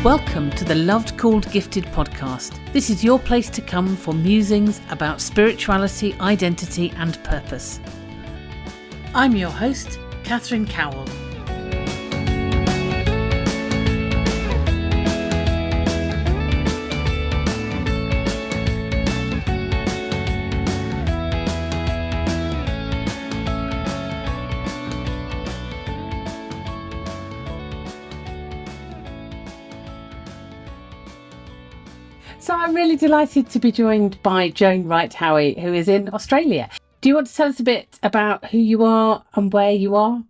Welcome to the Loved Called Gifted podcast. This is your place to come for musings about spirituality, identity and purpose. I'm your host, Catherine Cowell. So I'm really delighted to be joined by Joan Wright Howie, who is in Australia. Do you want to tell us a bit about who you are and where you are?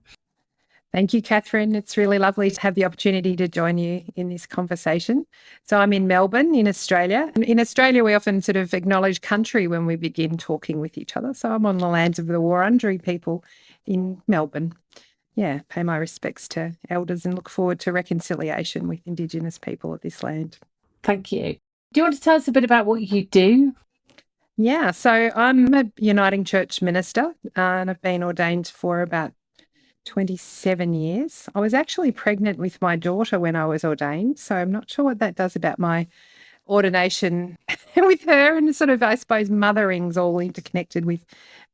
Thank you, Catherine. It's really lovely to have the opportunity to join you in this conversation. So I'm in Melbourne, in Australia. And in Australia, we often sort of acknowledge country when we begin talking with each other. So I'm on the lands of the Wurundjeri people in Melbourne. Yeah, pay my respects to elders and look forward to reconciliation with Indigenous people of this land. Thank you. Do you want to tell us a bit about what you do? Yeah, so I'm a Uniting Church minister and I've been ordained for about 27 years. I was actually pregnant with my daughter when I was ordained, so I'm not sure what that does about my ordination with her, and sort of, I suppose, mothering's all interconnected with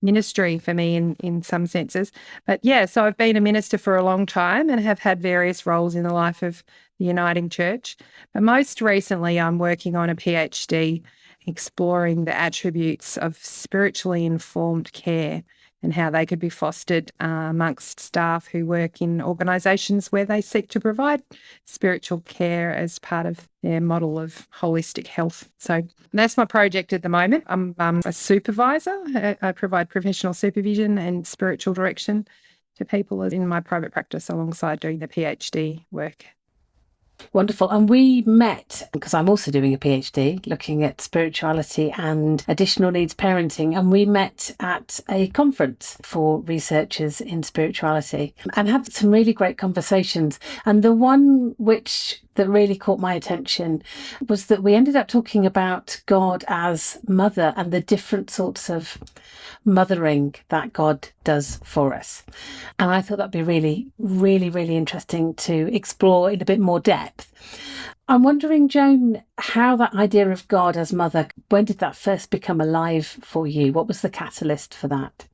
ministry for me in some senses. But yeah, so I've been a minister for a long time and have had various roles in the life of the Uniting Church. But most recently, I'm working on a PhD exploring the attributes of spiritually informed care and how they could be fostered amongst staff who work in organisations where they seek to provide spiritual care as part of their model of holistic health. So that's my project at the moment. I'm a supervisor. I provide professional supervision and spiritual direction to people in my private practice alongside doing the PhD work. Wonderful. And we met, because I'm also doing a PhD looking at spirituality and additional needs parenting, and we met at a conference for researchers in spirituality and had some really great conversations. And the one that really caught my attention was that we ended up talking about God as mother and the different sorts of mothering that God does for us. And I thought that'd be really, really, really interesting to explore in a bit more depth. I'm wondering, Joan, how that idea of God as mother, when did that first become alive for you? What was the catalyst for that?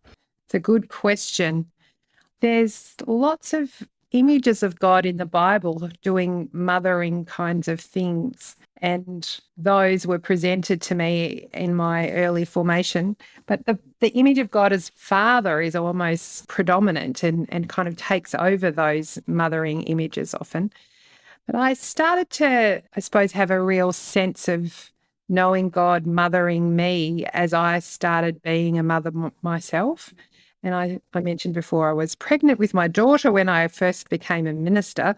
It's a good question. There's lots of images of God in the Bible doing mothering kinds of things, and those were presented to me in my early formation. But the image of God as father is almost predominant and kind of takes over those mothering images often. But I started to, I suppose, have a real sense of knowing God mothering me as I started being a mother myself. And I mentioned before I was pregnant with my daughter when I first became a minister.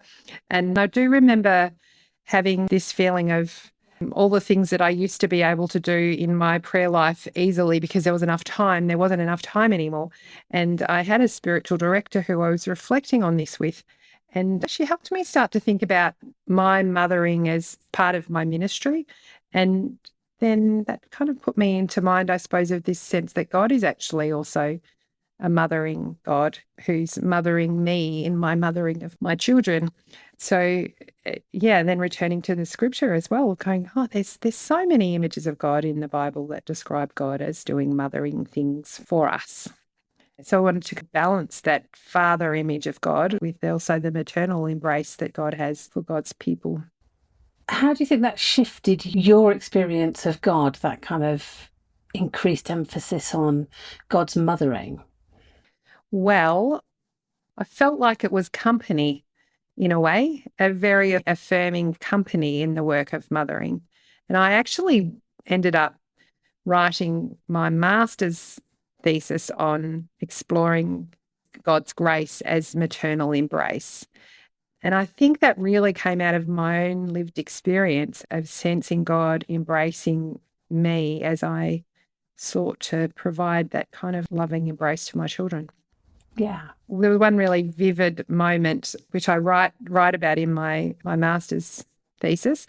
And I do remember having this feeling of all the things that I used to be able to do in my prayer life easily because there was enough time. There wasn't enough time anymore. And I had a spiritual director who I was reflecting on this with. And she helped me start to think about my mothering as part of my ministry. And then that kind of put me into mind, I suppose, of this sense that God is actually also a mothering God who's mothering me in my mothering of my children. So, yeah, then returning to the scripture as well, going, there's so many images of God in the Bible that describe God as doing mothering things for us. So I wanted to balance that father image of God with also the maternal embrace that God has for God's people. How do you think that shifted your experience of God, that kind of increased emphasis on God's mothering? Well, I felt like it was company in a way, a very affirming company in the work of mothering. And I actually ended up writing my master's thesis on exploring God's grace as maternal embrace. And I think that really came out of my own lived experience of sensing God embracing me as I sought to provide that kind of loving embrace to my children. Yeah. There was one really vivid moment, which I write about in my master's thesis,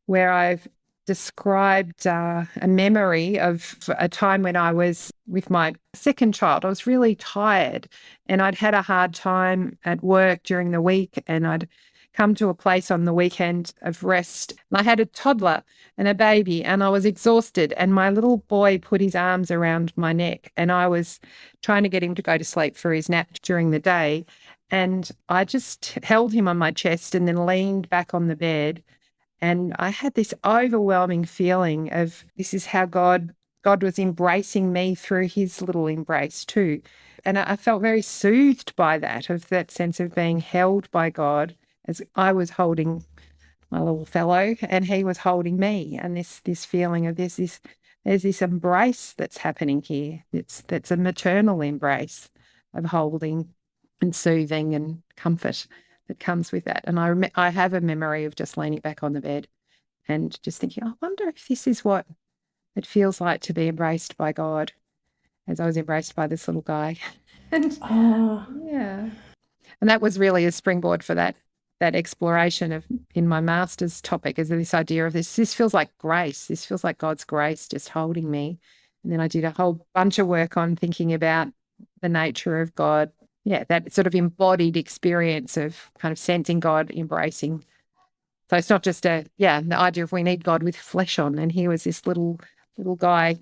where I've described a memory of a time when I was with my second child. I was really tired and I'd had a hard time at work during the week and I'd come to a place on the weekend of rest. I had a toddler and a baby, and I was exhausted, and my little boy put his arms around my neck, and I was trying to get him to go to sleep for his nap during the day. And I just held him on my chest and then leaned back on the bed. And I had this overwhelming feeling of this is how God was embracing me through his little embrace too. And I felt very soothed by that, of that sense of being held by God as I was holding my little fellow and he was holding me. And this feeling of there's this embrace that's happening here. That's a maternal embrace of holding and soothing and comfort that comes with that. And I have a memory of just leaning back on the bed and just thinking, I wonder if this is what it feels like to be embraced by God, as I was embraced by this little guy. And yeah. And that was really a springboard for that exploration of in my master's topic, is this idea of this feels like grace. This feels like God's grace just holding me. And then I did a whole bunch of work on thinking about the nature of God. Yeah, that sort of embodied experience of kind of sensing God, embracing. So it's not just the idea of we need God with flesh on. And here was this little guy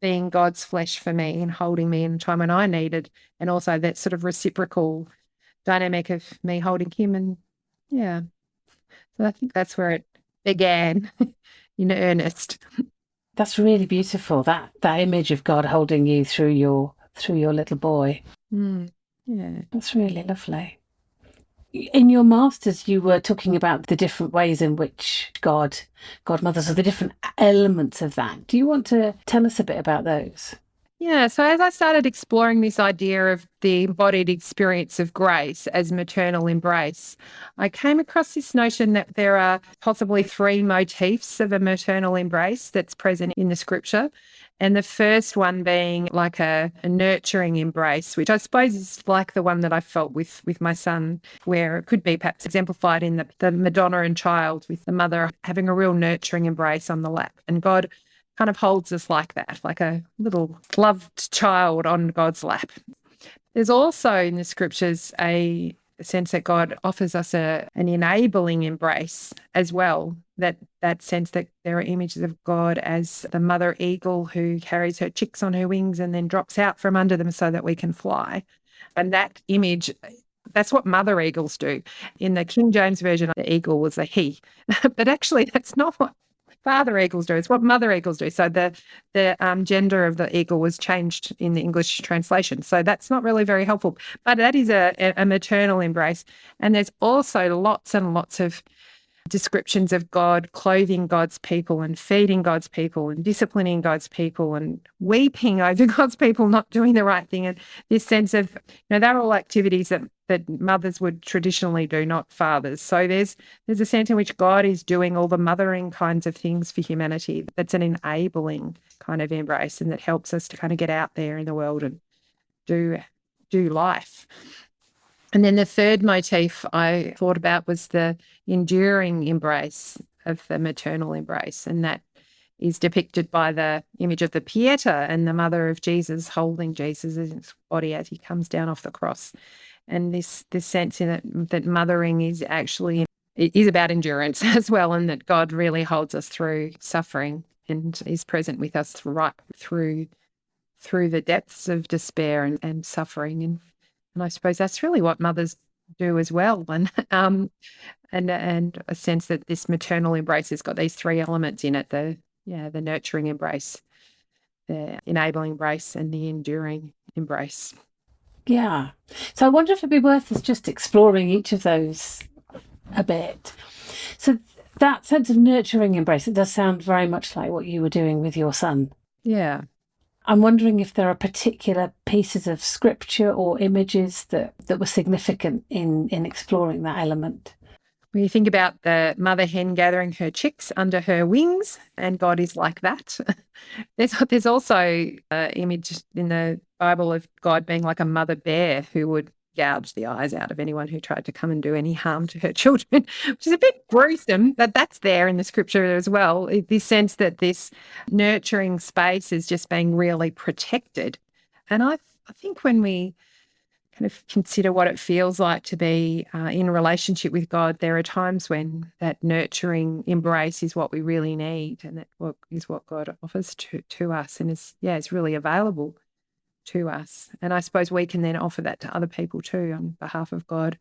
being God's flesh for me and holding me in a time when I needed, and also that sort of reciprocal dynamic of me holding him. And yeah, so I think that's where it began in earnest. That's really beautiful. That image of God holding you through your little boy. Yeah, that's really lovely. In your masters, you were talking about the different ways in which God mothers, or the different elements of that. Do you want to tell us a bit about those? Yeah, so as I started exploring this idea of the embodied experience of grace as maternal embrace, I came across this notion that there are possibly 3 motifs of a maternal embrace that's present in the scripture. And the first one being like a nurturing embrace, which I suppose is like the one that I felt with my son, where it could be perhaps exemplified in the Madonna and Child, with the mother having a real nurturing embrace on the lap. And God kind of holds us like that, like a little loved child on God's lap. There's also in the scriptures a sense that God offers us an enabling embrace as well, that sense that there are images of God as the mother eagle who carries her chicks on her wings and then drops out from under them so that we can fly. And that image, that's what mother eagles do. In the King James Version, the eagle was a he. But actually, that's not what father eagles do. It's what mother eagles do. So the gender of the eagle was changed in the English translation. So that's not really very helpful. But that is a maternal embrace. And there's also lots and lots of descriptions of God clothing God's people and feeding God's people and disciplining God's people and weeping over God's people not doing the right thing. And this sense of, they're all activities that mothers would traditionally do, not fathers. So there's a sense in which God is doing all the mothering kinds of things for humanity. That's an enabling kind of embrace, and that helps us to kind of get out there in the world and do life. And then the third motif I thought about was the enduring embrace of the maternal embrace, and that is depicted by the image of the Pieta and the mother of Jesus holding Jesus' body as he comes down off the cross. And this sense in it that mothering is about endurance as well, and that God really holds us through suffering and is present with us right through the depths of despair and suffering. And I suppose that's really what mothers do as well. And a sense that this maternal embrace has got these 3 elements in it: the nurturing embrace, the enabling embrace, and the enduring embrace. Yeah. So I wonder if it'd be worth us just exploring each of those a bit. So that sense of nurturing embrace, it does sound very much like what you were doing with your son. Yeah. I'm wondering if there are particular pieces of scripture or images that were significant in exploring that element. When you think about the mother hen gathering her chicks under her wings, and God is like that. There's also an image in the Bible of God being like a mother bear who would gouge the eyes out of anyone who tried to come and do any harm to her children, which is a bit gruesome, but that's there in the scripture as well. This sense that this nurturing space is just being really protected. And I think when we kind of consider what it feels like to be in relationship with God, there are times when that nurturing embrace is what we really need, and that is what God offers to us, and it's really available to us. And I suppose we can then offer that to other people too on behalf of God,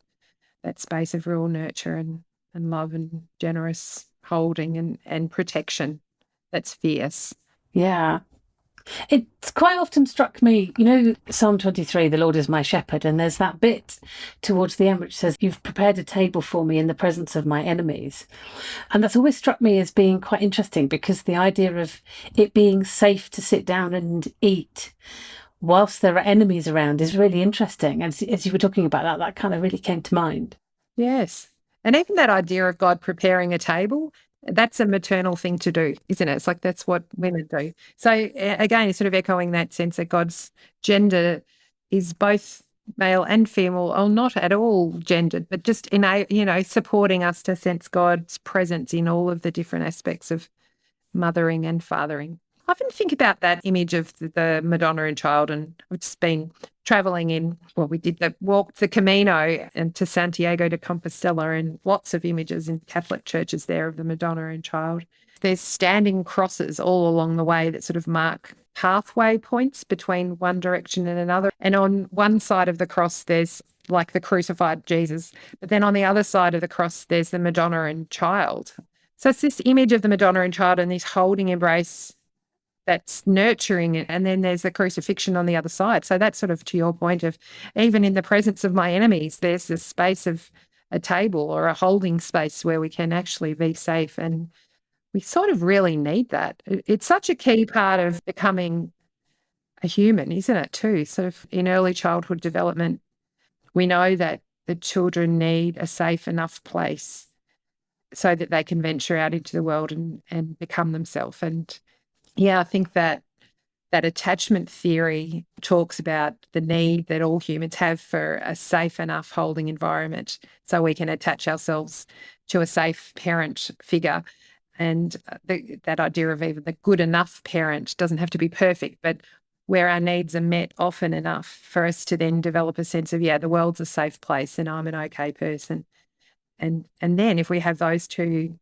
that space of real nurture and love and generous holding and protection that's fierce. Yeah. It's quite often struck me, Psalm 23, the Lord is my shepherd, and there's that bit towards the end which says, "You've prepared a table for me in the presence of my enemies." And that's always struck me as being quite interesting, because the idea of it being safe to sit down and eat whilst there are enemies around is really interesting. And as you were talking about that, that kind of really came to mind. Yes. And even that idea of God preparing a table, that's a maternal thing to do, isn't it? It's like that's what women do. So again, it's sort of echoing that sense that God's gender is both male and female, or not at all gendered, but just supporting us to sense God's presence in all of the different aspects of mothering and fathering. I often think about that image of the Madonna and Child, and I've just been traveling we did walked the Camino and to Santiago de Compostela, and lots of images in Catholic churches there of the Madonna and Child. There's standing crosses all along the way that sort of mark pathway points between one direction and another. And on one side of the cross, there's like the crucified Jesus, but then on the other side of the cross, there's the Madonna and Child. So it's this image of the Madonna and Child and this holding embrace that's nurturing it. And then there's the crucifixion on the other side. So that's sort of to your point of, even in the presence of my enemies, there's this space of a table or a holding space where we can actually be safe. And we sort of really need that. It's such a key part of becoming a human, isn't it, too? Sort of in early childhood development, we know that the children need a safe enough place so that they can venture out into the world and become themselves. And yeah, I think that attachment theory talks about the need that all humans have for a safe enough holding environment so we can attach ourselves to a safe parent figure. And that idea of even the good enough parent doesn't have to be perfect, but where our needs are met often enough for us to then develop a sense of, the world's a safe place and I'm an okay person. And then if we have those two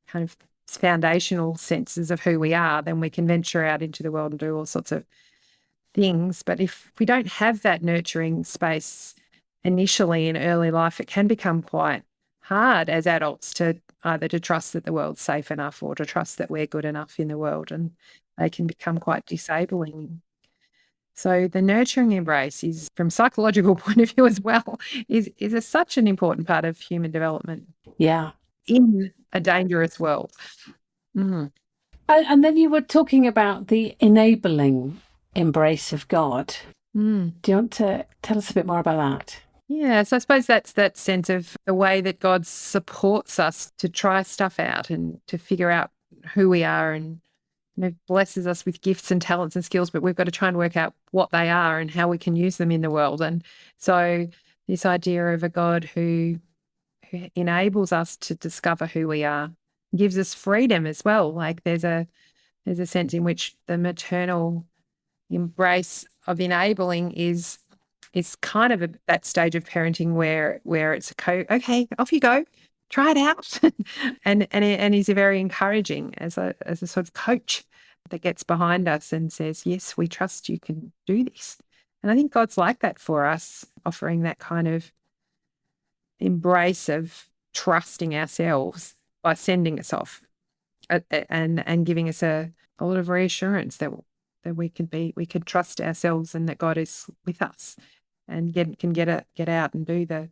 kind of foundational senses of who we are, then we can venture out into the world and do all sorts of things. But if we don't have that nurturing space initially in early life, it can become quite hard as adults to either to trust that the world's safe enough or to trust that we're good enough in the world, and they can become quite disabling. So the nurturing embrace is, from psychological point of view as well, is such an important part of human development. Yeah. In a dangerous world. Mm. And then you were talking about the enabling embrace of God. Mm. Do you want to tell us a bit more about that? Yeah, so I suppose that's that sense of the way that God supports us to try stuff out and to figure out who we are, and blesses us with gifts and talents and skills, but we've got to try and work out what they are and how we can use them in the world. And so this idea of a God who enables us to discover who we are, gives us freedom as well. Like there's a sense in which the maternal embrace of enabling is kind of that stage of parenting where it's okay, off you go, try it out, and he's very encouraging as a sort of coach that gets behind us and says, yes, we trust you can do this. And I think God's like that for us, offering that kind of embrace of trusting ourselves by sending us off and giving us a lot of reassurance that we could trust ourselves and that God is with us and can get out and do the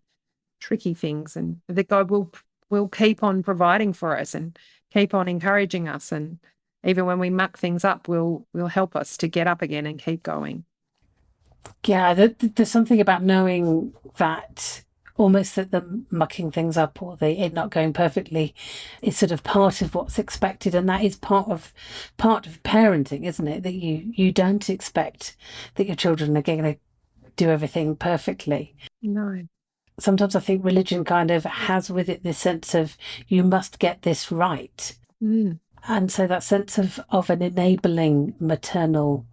tricky things, and that God will keep on providing for us and keep on encouraging us, and even when we muck things up, will help us to get up again and keep going. Yeah, there's something about knowing that almost that the mucking things up or it not going perfectly is sort of part of what's expected, and that is part of parenting, isn't it? That you don't expect that your children are going to do everything perfectly. No. Sometimes I think religion kind of has with it this sense of you must get this right. Mm. And so that sense of an enabling maternal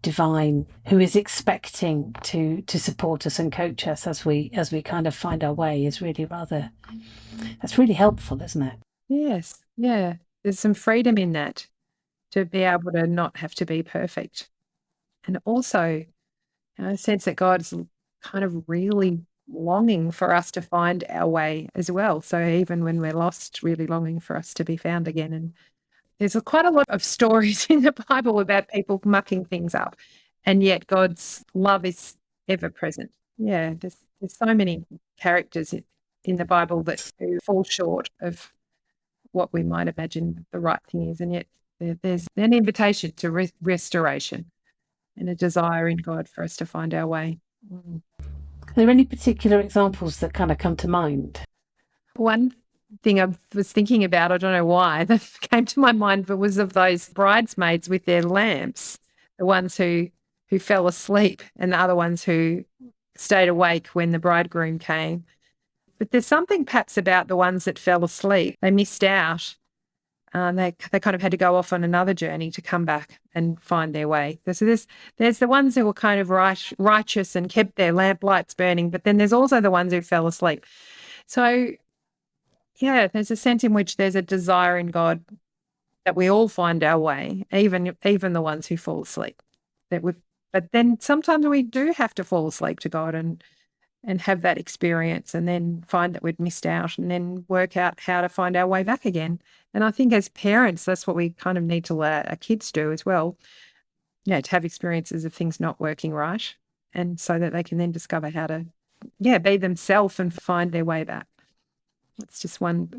divine, who is expecting to support us and coach us as we kind of find our way, is really that's really helpful, isn't it? Yes. Yeah. There's some freedom in that to be able to not have to be perfect. And also, a sense that God's kind of really longing for us to find our way as well. So even when we're lost, really longing for us to be found again. And there's quite a lot of stories in the Bible about people mucking things up, and yet God's love is ever present. Yeah, there's so many characters in the Bible that who fall short of what we might imagine the right thing is, and yet there's an invitation to restoration and a desire in God for us to find our way. Are there any particular examples that kind of come to mind? One thing I was thinking about, I don't know why, that came to my mind, but was of those bridesmaids with their lamps, the ones who fell asleep and the other ones who stayed awake when the bridegroom came. But there's something perhaps about the ones that fell asleep. They missed out. They kind of had to go off on another journey to come back and find their way. So there's the ones who were kind of righteous and kept their lamp lights burning, but then there's also the ones who fell asleep. So yeah, there's a sense in which there's a desire in God that we all find our way, even the ones who fall asleep. But then sometimes we do have to fall asleep to God and have that experience and then find that we'd missed out and then work out how to find our way back again. And I think as parents, that's what we kind of need to let our kids do as well. Yeah, to have experiences of things not working right, and so that they can then discover how to, be themselves and find their way back. It's just one.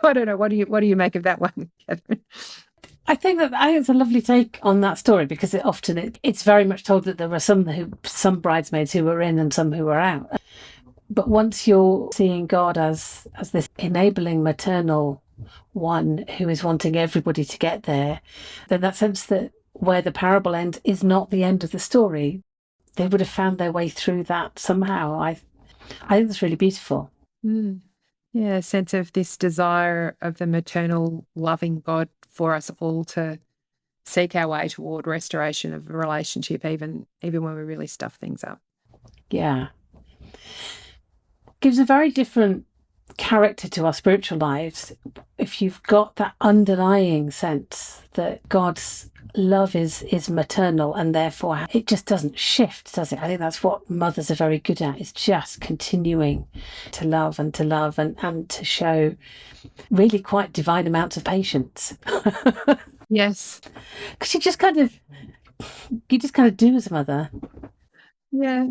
I don't know. What do you make of that one, Catherine? I think it's a lovely take on that story, because it's very much told that there were some bridesmaids who were in and some who were out. But once you're seeing God as this enabling maternal one who is wanting everybody to get there, then that sense that where the parable ends is not the end of the story. They would have found their way through that somehow. I think that's really beautiful. Mm. Yeah, a sense of this desire of the maternal loving God for us all to seek our way toward restoration of a relationship, even when we really stuff things up. Yeah. Gives a very different character to our spiritual lives if you've got that underlying sense that God's love is maternal, and therefore it just doesn't shift, does it? I think that's what mothers are very good at, is just continuing to love and to show really quite divine amounts of patience. Yes. Because you just kind of do as a mother. Yeah.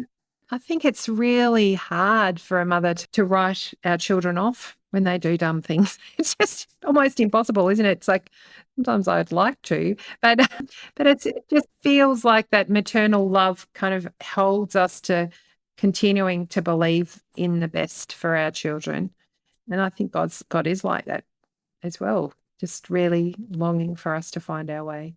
I think it's really hard for a mother to write our children off when they do dumb things. It's just almost impossible, isn't it? It's like sometimes I'd like to, but it just feels like that maternal love kind of holds us to continuing to believe in the best for our children. And I think God is like that as well, just really longing for us to find our way.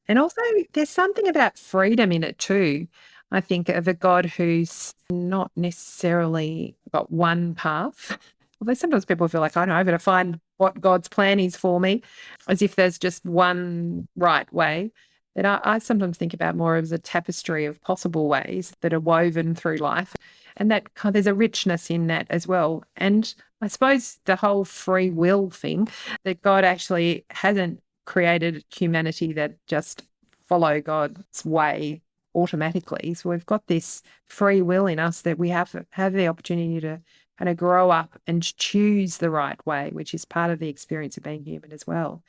And also there's something about freedom in it too. I think of a God who's not necessarily got one path. Although sometimes people feel like, I know, I've got to find what God's plan is for me, as if there's just one right way. But I sometimes think about more as a tapestry of possible ways that are woven through life. And that there's a richness in that as well. And I suppose the whole free will thing, that God actually hasn't created humanity that just follow God's way automatically. So we've got this free will in us that we have the opportunity to kind of grow up and choose the right way, which is part of the experience of being human as well.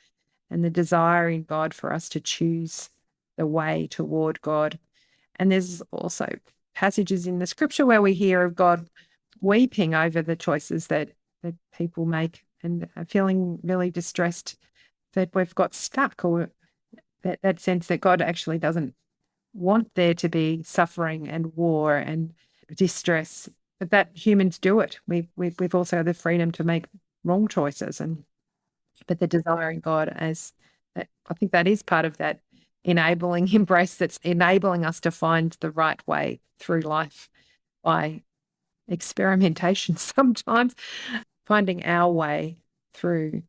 And the desire in God for us to choose the way toward God. And there's also passages in the scripture where we hear of God weeping over the choices that people make and feeling really distressed that we've got stuck, or that sense that God actually doesn't want there to be suffering and war and distress, but that humans do it. We've also had the freedom to make wrong choices, but the desire in God as that, I think that is part of that enabling embrace that's enabling us to find the right way through life by experimentation, sometimes finding our way through.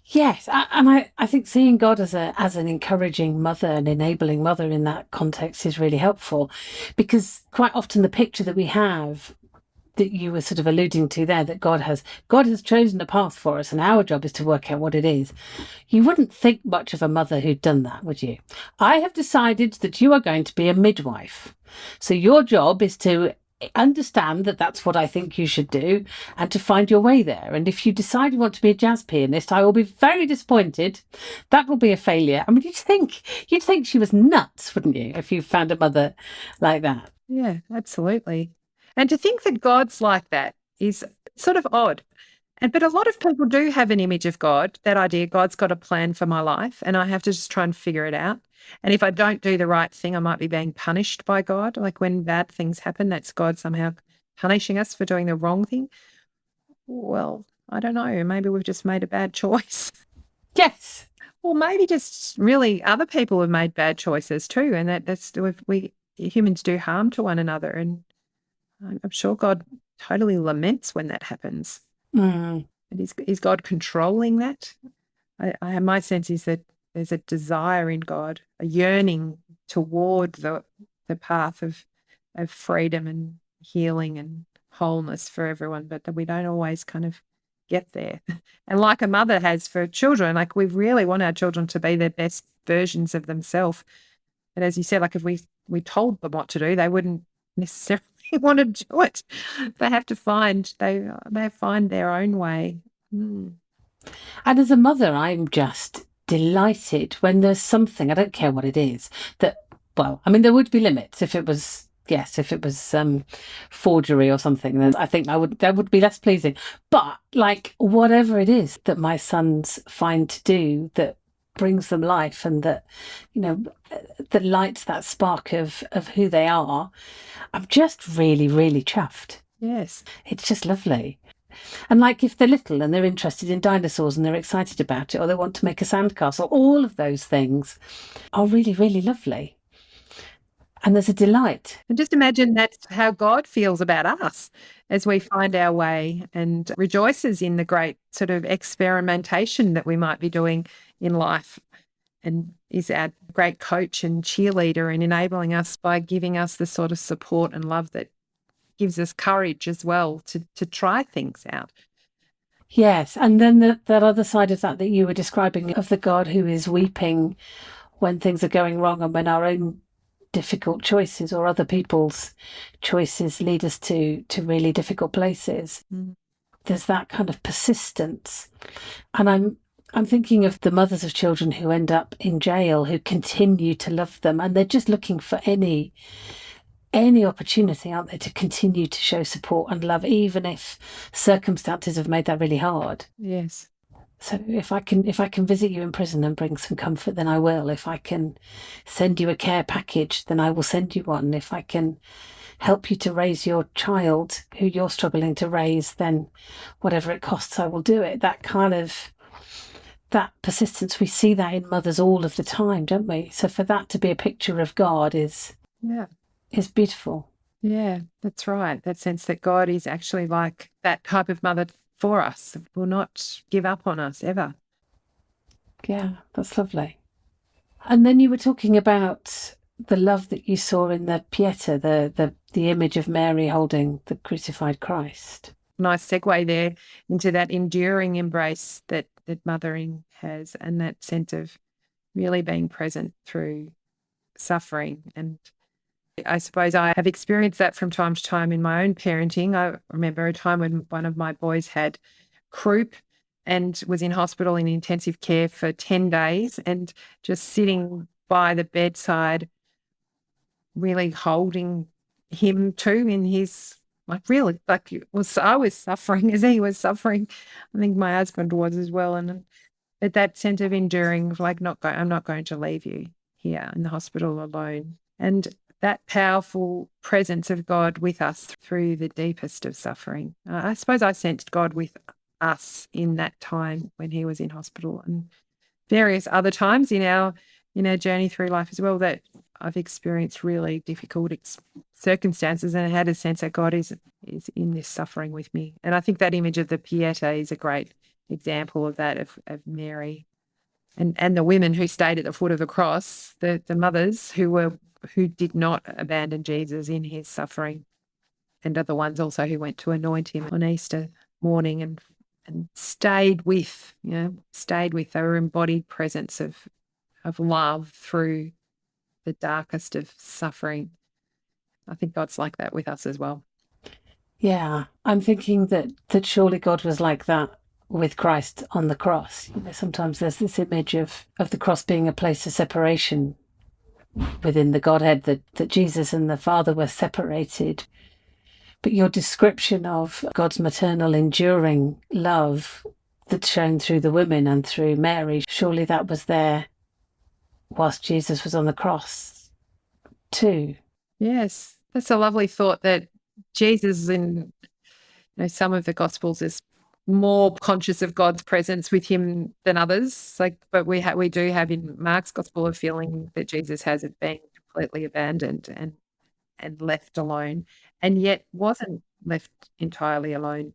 Yes, and I think seeing God as an encouraging mother and enabling mother in that context is really helpful, because quite often the picture that we have, that you were sort of alluding to there, that God has chosen a path for us and our job is to work out what it is. You wouldn't think much of a mother who'd done that, would you? I have decided that you are going to be a midwife. So your job is to understand that that's what I think you should do and to find your way there. And if you decide you want to be a jazz pianist, I will be very disappointed. That will be a failure. I mean, you'd think she was nuts, wouldn't you, if you found a mother like that? Yeah, absolutely. And to think that God's like that is sort of odd. But a lot of people do have an image of God, that idea, God's got a plan for my life, and I have to just try and figure it out. And if I don't do the right thing, I might be being punished by God. Like when bad things happen, that's God somehow punishing us for doing the wrong thing. Well, I don't know. Maybe we've just made a bad choice. Yes. Or maybe just really other people have made bad choices too. And we humans do harm to one another. And I'm sure God totally laments when that happens. Mm. And is God controlling that? My sense is that there's a desire in God, a yearning toward the path of freedom and healing and wholeness for everyone, but that we don't always kind of get there. And like a mother has for children, like we really want our children to be their best versions of themselves. But as you said, like if we told them what to do, they wouldn't necessarily want to do it. They find their own way. Mm. And as a mother, I'm just delighted when there's something, I don't care what it is, that, well, I mean, there would be limits if it was, yes, if it was forgery or something, then I think that would be less pleasing. But like whatever it is that my sons find to do that brings them life and that, you know, that lights that spark of who they are, I'm just really, really chuffed. Yes. It's just lovely. And like if they're little and they're interested in dinosaurs and they're excited about it, or they want to make a sandcastle, all of those things are really, really lovely. And there's a delight. And just imagine that's how God feels about us as we find our way and rejoices in the great sort of experimentation that we might be doing in life, and is our great coach and cheerleader in enabling us by giving us the sort of support and love that gives us courage as well to try things out. Yes. And then that other side of that you were describing, of the God who is weeping when things are going wrong and when our own difficult choices or other people's choices lead us to really difficult places. Mm. There's that kind of persistence. And I'm thinking of the mothers of children who end up in jail, who continue to love them, and they're just looking for any opportunity, aren't they, to continue to show support and love, even if circumstances have made that really hard. Yes. So if I can visit you in prison and bring some comfort, then I will. If I can send you a care package, then I will send you one. If I can help you to raise your child who you're struggling to raise, then whatever it costs, I will do it. That persistence, we see that in mothers all of the time, don't we? So for that to be a picture of God is beautiful. Yeah, that's right. That sense that God is actually like that type of mother for us, will not give up on us ever. Yeah, that's lovely. And then you were talking about the love that you saw in the Pieta, the image of Mary holding the crucified Christ. Nice segue there into that enduring embrace that mothering has, and that sense of really being present through suffering. And I suppose I have experienced that from time to time in my own parenting. I remember a time when one of my boys had croup and was in hospital in intensive care for 10 days, and just sitting by the bedside, really holding him too in his, like really, like I was suffering as he was suffering. I think my husband was as well. But that sense of enduring, like I'm not going to leave you here in the hospital alone. And that powerful presence of God with us through the deepest of suffering. I suppose I sensed God with us in that time when he was in hospital, and various other times in our journey through life as well, that I've experienced really difficult circumstances and had a sense that God is in this suffering with me. And I think that image of the Pieta is a great example of that, of Mary. And the women who stayed at the foot of the cross, the mothers who did not abandon Jesus in his suffering, and are the ones also who went to anoint him on Easter morning and stayed with, they were embodied presence of love through the darkest of suffering. I think God's like that with us as well. Yeah, I'm thinking that surely God was like that with Christ on the cross. Sometimes there's this image of the cross being a place of separation within the Godhead, that Jesus and the Father were separated. But your description of God's maternal, enduring love that's shown through the women and through Mary, surely that was there whilst Jesus was on the cross too. Yes, that's a lovely thought, that Jesus in some of the Gospels is more conscious of God's presence with him than others. But we do have in Mark's Gospel a feeling that Jesus hasn't been completely abandoned and left alone, and yet wasn't left entirely alone.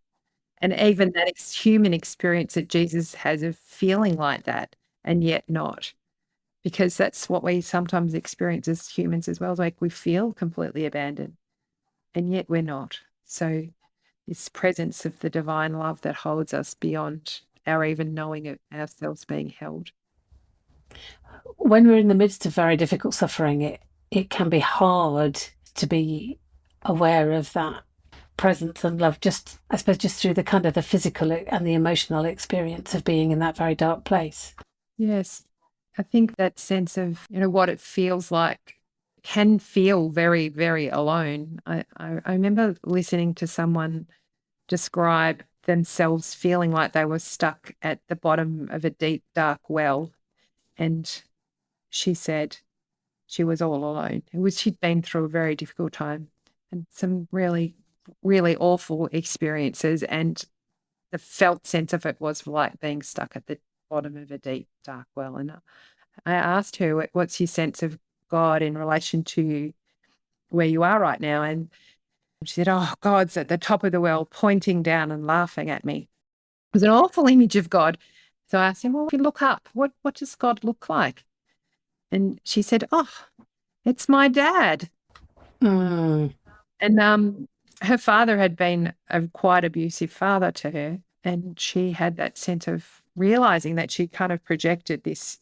And even that human experience that Jesus has of feeling like that, and yet not, because that's what we sometimes experience as humans as well. Like we feel completely abandoned, and yet we're not. So this presence of the divine love that holds us beyond our even knowing of ourselves being held. When we're in the midst of very difficult suffering, it can be hard to be aware of that presence and love, I suppose just through the kind of the physical and the emotional experience of being in that very dark place. Yes. I think that sense of, what it feels like can feel very, very alone. I remember listening to someone describe themselves feeling like they were stuck at the bottom of a deep, dark well. And she said she was all alone. She'd been through a very difficult time and some really, really awful experiences. And the felt sense of it was like being stuck at the bottom of a deep, dark well. And I asked her, what's your sense of God in relation to where you are right now? And she said, oh, God's at the top of the well, pointing down and laughing at me. It was an awful image of God. So I asked him, well, if you look up, what does God look like? And she said, oh, it's my dad. Mm. And her father had been a quite abusive father to her. And she had that sense of realizing that she kind of projected this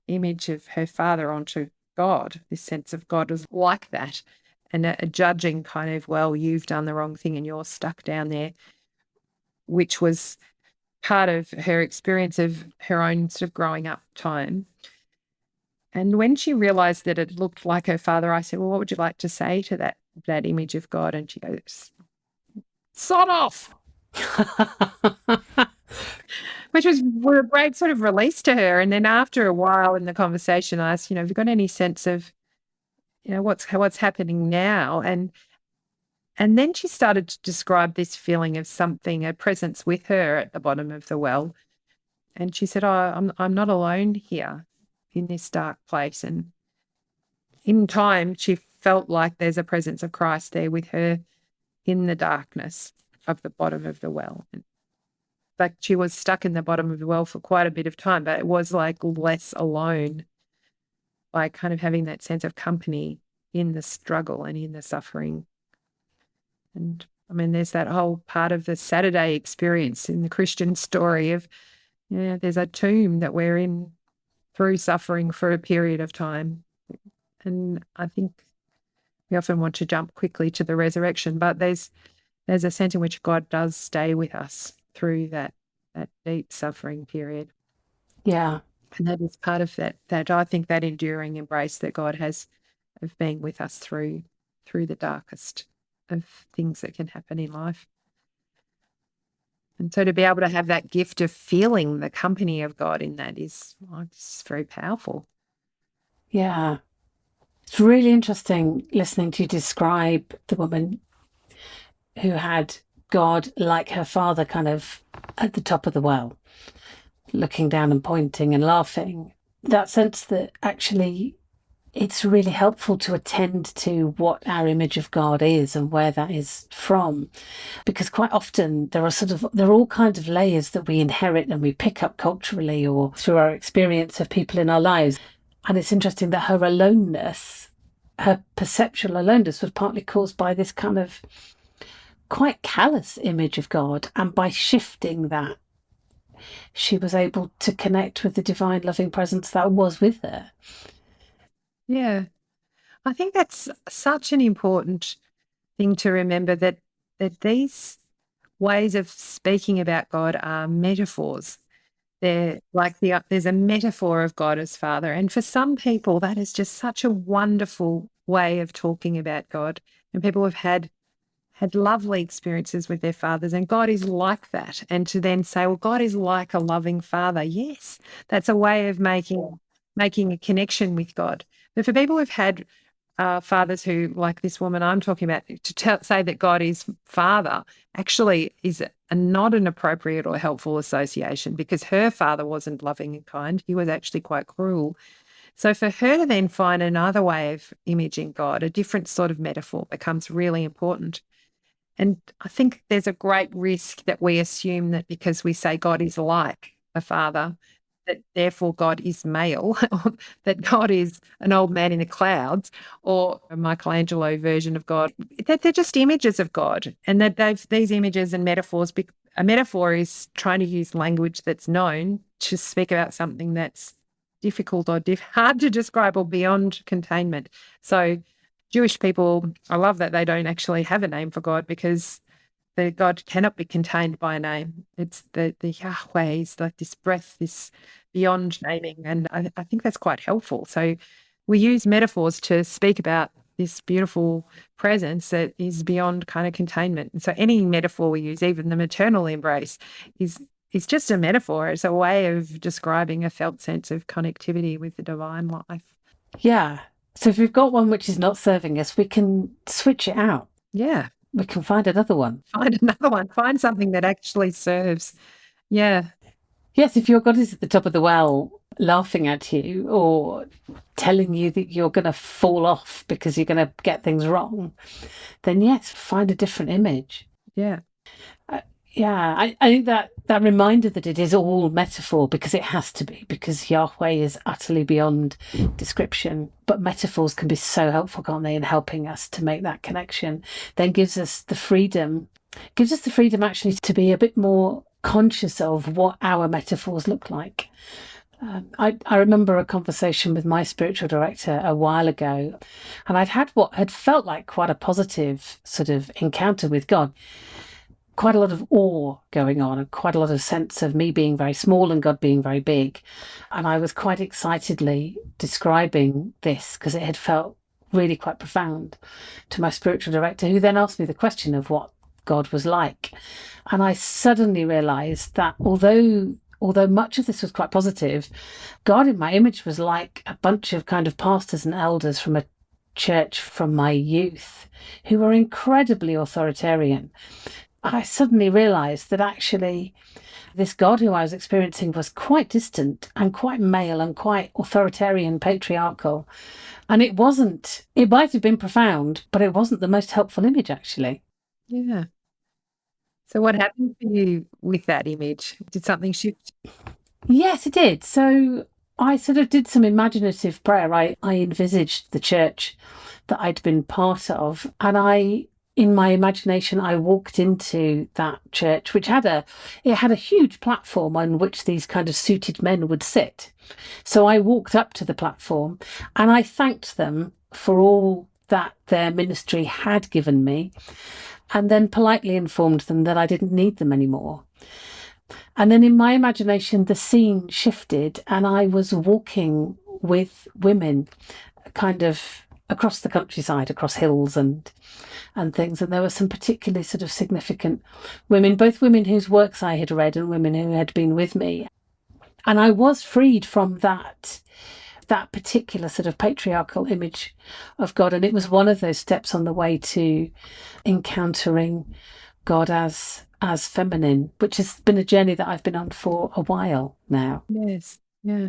image of her father onto God. This sense of God was like that. And a judging kind of, well, you've done the wrong thing and you're stuck down there, which was part of her experience of her own sort of growing up time. And when she realized that it looked like her father, I said, well, what would you like to say to that image of God? And she goes, sod off. Which was a great sort of release to her. And then after a while in the conversation, I asked, have you got any sense of, what's happening now? And then she started to describe this feeling of something, a presence with her at the bottom of the well. And she said, oh, I'm not alone here in this dark place. And in time, she felt like there's a presence of Christ there with her in the darkness of the bottom of the well. Like she was stuck in the bottom of the well for quite a bit of time, but it was like less alone, by kind of having that sense of company in the struggle and in the suffering. And I mean, there's that whole part of the Saturday experience in the Christian story of, there's a tomb that we're in through suffering for a period of time. And I think we often want to jump quickly to the resurrection, but there's a sense in which God does stay with us through that deep suffering period. Yeah. And that is part of that I think that enduring embrace that God has of being with us through the darkest of things that can happen in life. And so to be able to have that gift of feeling the company of God in that is very powerful. Yeah. It's really interesting listening to you describe the woman who had God like her father kind of at the top of the well, looking down and pointing and laughing. That sense that actually it's really helpful to attend to what our image of God is and where that is from, because quite often there are all kinds of layers that we inherit and we pick up culturally or through our experience of people in our lives. And it's interesting that her perceptual aloneness was partly caused by this kind of quite callous image of God, and by shifting that, she was able to connect with the divine loving presence that was with her. Yeah. I think that's such an important thing to remember, that these ways of speaking about God are metaphors. They're like there's a metaphor of God as Father. And for some people, that is just such a wonderful way of talking about God. And people have had lovely experiences with their fathers, and God is like that. And to then say, well, God is like a loving father. Yes, that's a way of making a connection with God. But for people who've had fathers who, like this woman I'm talking about, to say that God is father actually is not an appropriate or helpful association, because her father wasn't loving and kind. He was actually quite cruel. So for her to then find another way of imaging God, a different sort of metaphor, becomes really important. And I think there's a great risk that we assume that because we say God is like a father, that therefore God is male, or that God is an old man in the clouds, or a Michelangelo version of God, that they're just images of God, and that these images and metaphors, a metaphor is trying to use language that's known to speak about something that's difficult or hard to describe or beyond containment. So Jewish people, I love that they don't actually have a name for God, because the God cannot be contained by a name. It's the Yahweh is like this breath, this beyond naming. And I think that's quite helpful. So we use metaphors to speak about this beautiful presence that is beyond kind of containment. And so any metaphor we use, even the maternal embrace, is just a metaphor. It's a way of describing a felt sense of connectivity with the divine life. Yeah. So if we've got one which is not serving us, we can switch it out. Yeah. We can find another one. Find another one. Find something that actually serves. Yeah. Yes, if your God is at the top of the well laughing at you or telling you that you're going to fall off because you're going to get things wrong, then yes, find a different image. Yeah. I think that reminder that it is all metaphor, because it has to be, because Yahweh is utterly beyond description. But metaphors can be so helpful, can't they, in helping us to make that connection. Then gives us the freedom actually to be a bit more conscious of what our metaphors look like. I remember a conversation with my spiritual director a while ago, and I'd had what had felt like quite a positive sort of encounter with God. Quite a lot of awe going on, and quite a lot of sense of me being very small and God being very big. And I was quite excitedly describing this because it had felt really quite profound to my spiritual director, who then asked me the question of what God was like. And I suddenly realized that although much of this was quite positive, God in my image was like a bunch of kind of pastors and elders from a church from my youth who were incredibly authoritarian. I suddenly realised that actually this God who I was experiencing was quite distant and quite male and quite authoritarian, patriarchal. And it might have been profound, but it wasn't the most helpful image, actually. Yeah. So what happened for you with that image? Did something shift? Yes, it did. So I sort of did some imaginative prayer. I envisaged the church that I'd been part of, and in my imagination, I walked into that church, which had a huge platform on which these kind of suited men would sit. So I walked up to the platform and I thanked them for all that their ministry had given me, and then politely informed them that I didn't need them anymore. And then in my imagination, the scene shifted and I was walking with women kind of across the countryside, across hills and things. And there were some particularly sort of significant women, both women whose works I had read and women who had been with me. And I was freed from that particular sort of patriarchal image of God. And it was one of those steps on the way to encountering God as feminine, which has been a journey that I've been on for a while now. Yes. Yeah.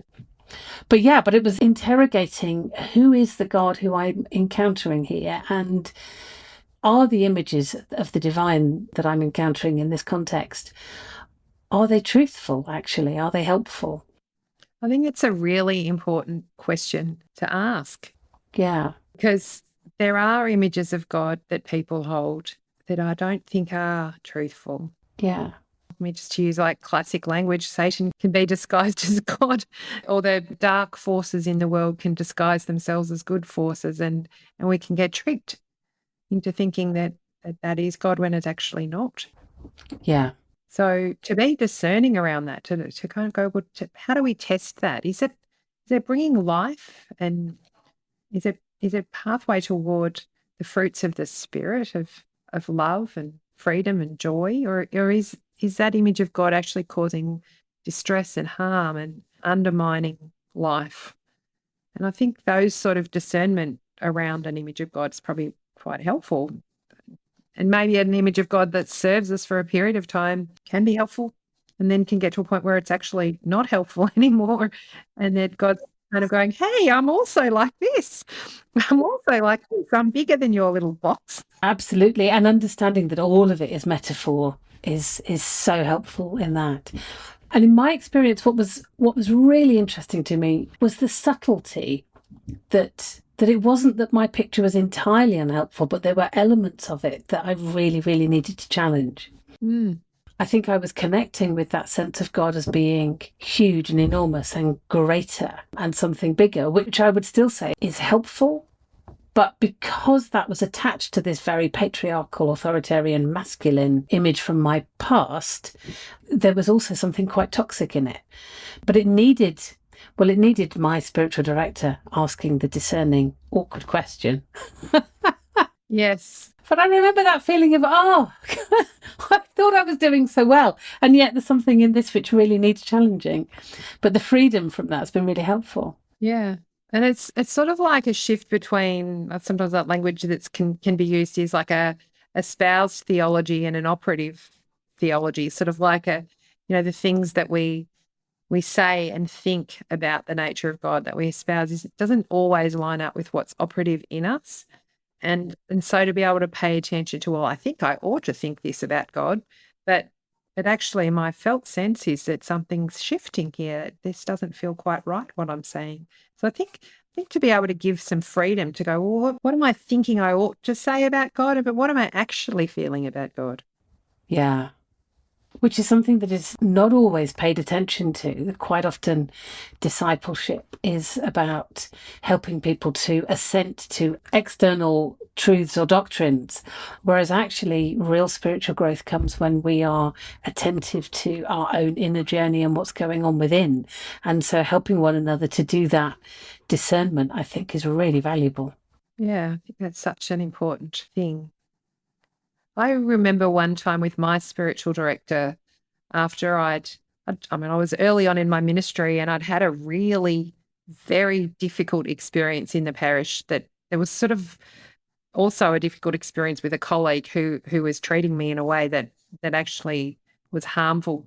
But yeah, but it was interrogating, who is the God who I'm encountering here? And are the images of the divine that I'm encountering in this context, are they truthful, actually? Are they helpful? I think it's a really important question to ask, Yeah, because there are images of God that people hold that I don't think are truthful. yeah, Let me just use like classic language. Satan can be disguised as God, or the dark forces in the world can disguise themselves as good forces, and we can get tricked into thinking that is God when it's actually not. yeah, So to be discerning around that, to kind of go, well, how do we test that? Is it bringing life, and is it pathway toward the fruits of the spirit of love and freedom and joy, or is that image of God actually causing distress and harm and undermining life? And I think those sort of discernment around an image of God is probably quite helpful. And maybe an image of God that serves us for a period of time can be helpful, and then can get to a point where it's actually not helpful anymore. And that God's kind of going, hey, I'm also like this. I'm also like this. I'm bigger than your little box. absolutely. And understanding that all of it is metaphor is so helpful in that. And in my experience, what was really interesting to me was the subtlety that it wasn't that my picture was entirely unhelpful, but there were elements of it that I really, really needed to challenge. Mm. I think I was connecting with that sense of God as being huge and enormous and greater and something bigger, which I would still say is helpful. But because that was attached to this very patriarchal, authoritarian, masculine image from my past, there was also something quite toxic in it. But it needed my spiritual director asking the discerning, awkward question. Yes. But I remember that feeling of, I thought I was doing so well. And yet there's something in this which really needs challenging. But the freedom from that's been really helpful. Yeah. And it's sort of like a shift between sometimes that language that can be used is like a espoused theology and an operative theology, sort of like the things that we say and think about the nature of God that we espouse it doesn't always line up with what's operative in us. And so to be able to pay attention to, well, I think I ought to think this about God, but actually my felt sense is that something's shifting here. This doesn't feel quite right, what I'm saying. So I think to be able to give some freedom to go, well, what am I thinking I ought to say about God, but what am I actually feeling about God? Yeah. Which is something that is not always paid attention to. Quite often, discipleship is about helping people to assent to external truths or doctrines, whereas actually, real spiritual growth comes when we are attentive to our own inner journey and what's going on within. And so, helping one another to do that discernment, I think, is really valuable. Yeah, I think that's such an important thing. I remember one time with my spiritual director after I was early on in my ministry and I'd had a really very difficult experience in the parish that there was sort of also a difficult experience with a colleague who was treating me in a way that actually was harmful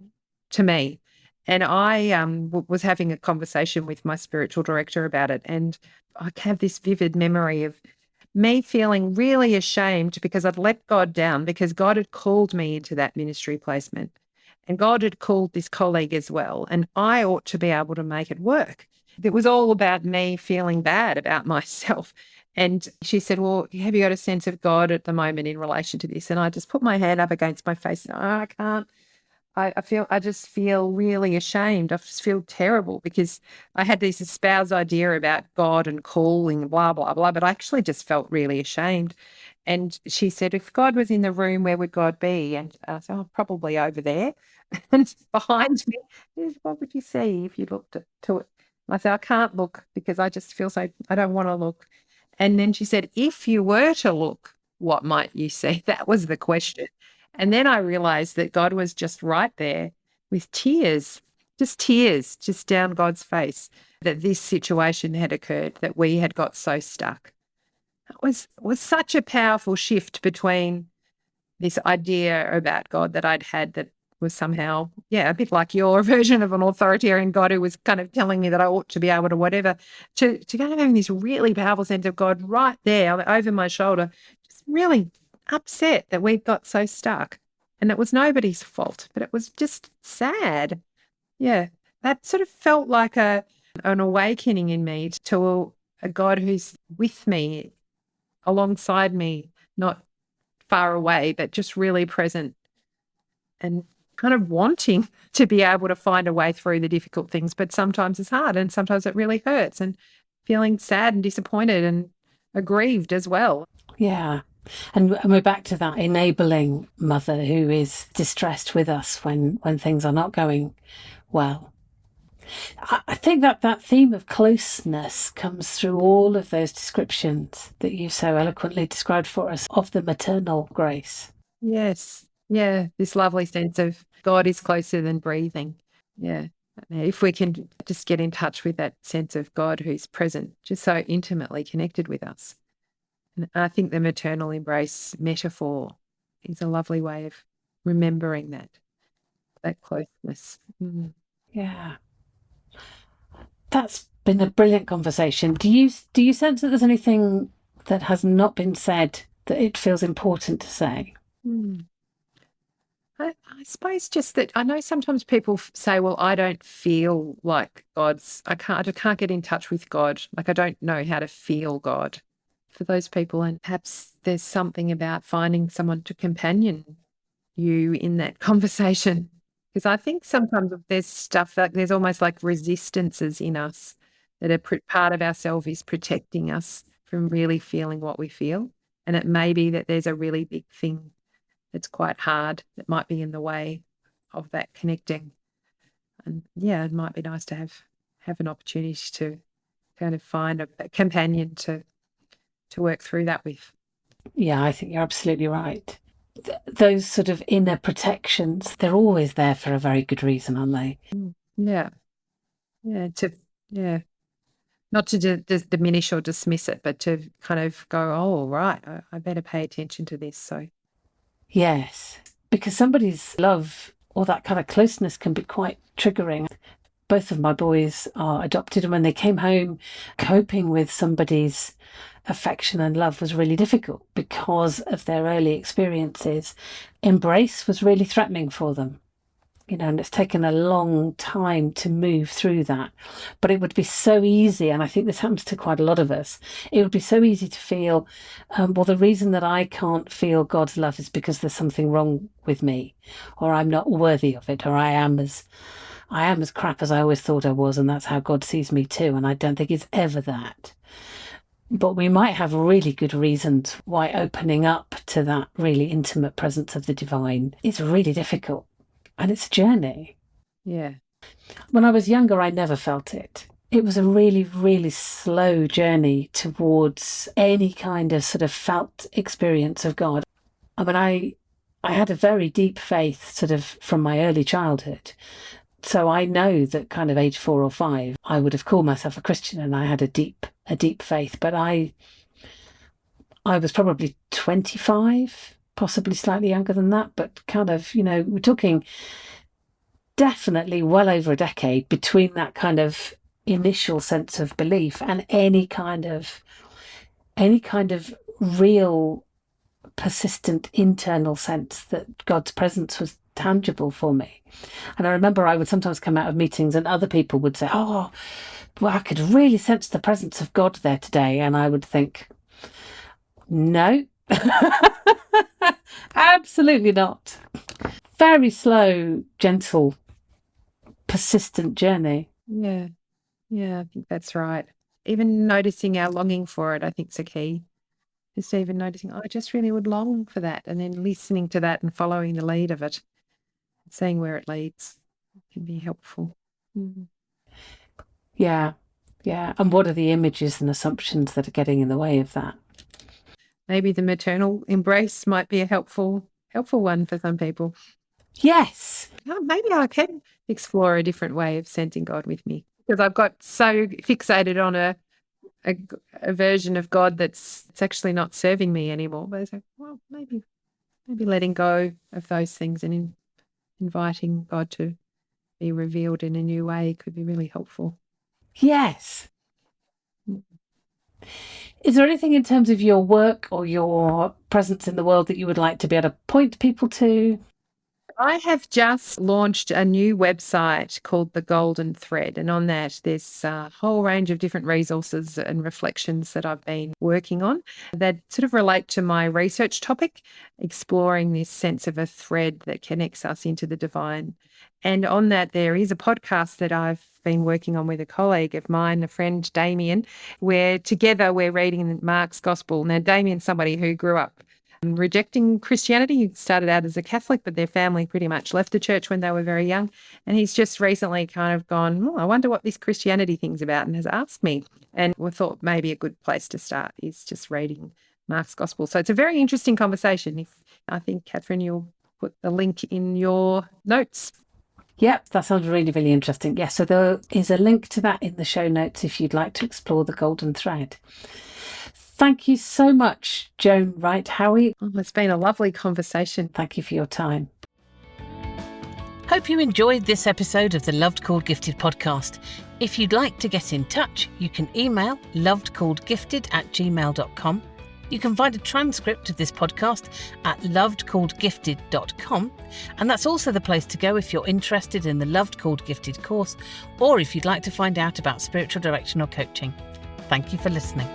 to me. And I was having a conversation with my spiritual director about it. And I have this vivid memory of me feeling really ashamed because I'd let God down because God had called me into that ministry placement. And God had called this colleague as well. And I ought to be able to make it work. It was all about me feeling bad about myself. And she said, well, have you got a sense of God at the moment in relation to this? And I just put my hand up against my face and I can't. I just feel really ashamed. I just feel terrible because I had this espoused idea about God and calling and blah, blah, blah, but I actually just felt really ashamed. And she said, if God was in the room, where would God be? And I said, oh, probably over there. And behind me, what would you see if you looked to it? And I said, I can't look because I just feel so, I don't want to look. And then she said, if you were to look, what might you see? That was the question. And then I realized that God was just right there with tears, just down God's face, that this situation had occurred, that we had got so stuck. It was such a powerful shift between this idea about God that I'd had that was somehow, a bit like your version of an authoritarian God who was kind of telling me that I ought to be able to whatever, to kind of having this really powerful sense of God right there over my shoulder, just really upset that we got so stuck. And it was nobody's fault, but it was just sad. Yeah, that sort of felt like an awakening in me to a God who's with me, alongside me, not far away, but just really present and kind of wanting to be able to find a way through the difficult things. But sometimes it's hard and sometimes it really hurts, and feeling sad and disappointed and aggrieved as well. Yeah. And we're back to that enabling mother who is distressed with us when things are not going well. I think that theme of closeness comes through all of those descriptions that you so eloquently described for us of the maternal grace. Yes. Yeah. This lovely sense of God is closer than breathing. Yeah. If we can just get in touch with that sense of God who's present, just so intimately connected with us. And I think the maternal embrace metaphor is a lovely way of remembering that closeness. Mm. Yeah. That's been a brilliant conversation. Do you sense that there's anything that has not been said that it feels important to say? Mm. I suppose just that I know sometimes people say, well, I don't feel like I can't get in touch with God. Like I don't know how to feel God. For those people, and perhaps there's something about finding someone to companion you in that conversation. Because I think sometimes there's stuff like there's almost like resistances in us that are part of ourselves is protecting us from really feeling what we feel. And it may be that there's a really big thing that's quite hard that might be in the way of that connecting. And yeah, it might be nice to have an opportunity to kind of find a companion to work through that with. Yeah, I think you're absolutely right. Those sort of inner protections, they're always there for a very good reason, aren't they? Yeah. Yeah. Yeah. Not to diminish or dismiss it, but to kind of go, oh, right, I better pay attention to this. So, Yes, because somebody's love or that kind of closeness can be quite triggering. Both of my boys are adopted, and when they came home, coping with somebody's affection and love was really difficult because of their early experiences. Embrace was really threatening for them, and it's taken a long time to move through that. But it would be so easy, and I think this happens to quite a lot of us, it would be so easy to feel, well, the reason that I can't feel God's love is because there's something wrong with me, or I'm not worthy of it, or I am as crap as I always thought I was, and that's how God sees me too. And I don't think it's ever that. But we might have really good reasons why opening up to that really intimate presence of the divine is really difficult. And it's a journey. yeah. When I was younger, I never felt it. It was a really, really slow journey towards any kind of sort of felt experience of God. I mean, I had a very deep faith sort of from my early childhood. So I know that kind of age 4 or 5, I would have called myself a Christian, and I had a deep faith. But I was probably 25, possibly slightly younger than that, but kind of, we're talking definitely well over a decade between that kind of initial sense of belief and any kind of real persistent internal sense that God's presence was tangible for me. And I remember I would sometimes come out of meetings and other people would say, oh, well, I could really sense the presence of God there today. And I would think, no, absolutely not. Very slow, gentle, persistent journey. Yeah. Yeah. I think that's right. Even noticing our longing for it, I think is a key. Just even noticing, I just really would long for that. And then listening to that and following the lead of it, seeing where it leads can be helpful. Mm. Yeah. Yeah. And what are the images and assumptions that are getting in the way of that? Maybe the maternal embrace might be a helpful one for some people. Yes. Oh, maybe I can explore a different way of sensing God with me, because I've got so fixated on a version of God that's it's actually not serving me anymore. But it's like, well, maybe letting go of those things and inviting God to be revealed in a new way could be really helpful. Yes. Is there anything in terms of your work or your presence in the world that you would like to be able to point people to? I have just launched a new website called The Golden Thread, and on that there's a whole range of different resources and reflections that I've been working on that sort of relate to my research topic, exploring this sense of a thread that connects us into the divine. And on that there is a podcast that I've been working on with a colleague of mine, a friend, Damien, where together we're reading Mark's Gospel. Now, Damien's somebody who grew up rejecting Christianity. He started out as a Catholic, but their family pretty much left the church when they were very young. And he's just recently kind of gone, I wonder what this Christianity thing's about, and has asked me. And we thought maybe a good place to start is just reading Mark's Gospel. So it's a very interesting conversation. I think, Catherine, you'll put the link in your notes. Yep, that sounds really, really interesting. Yes, so there is a link to that in the show notes if you'd like to explore the golden thread. Thank you so much, Joan Wright Howie. It's been a lovely conversation. Thank you for your time. Hope you enjoyed this episode of the Loved Called Gifted podcast. If you'd like to get in touch, you can email lovedcalledgifted@gmail.com. You can find a transcript of this podcast at lovedcalledgifted.com, and that's also the place to go if you're interested in the Loved Called Gifted course, or if you'd like to find out about spiritual direction or coaching. Thank you for listening.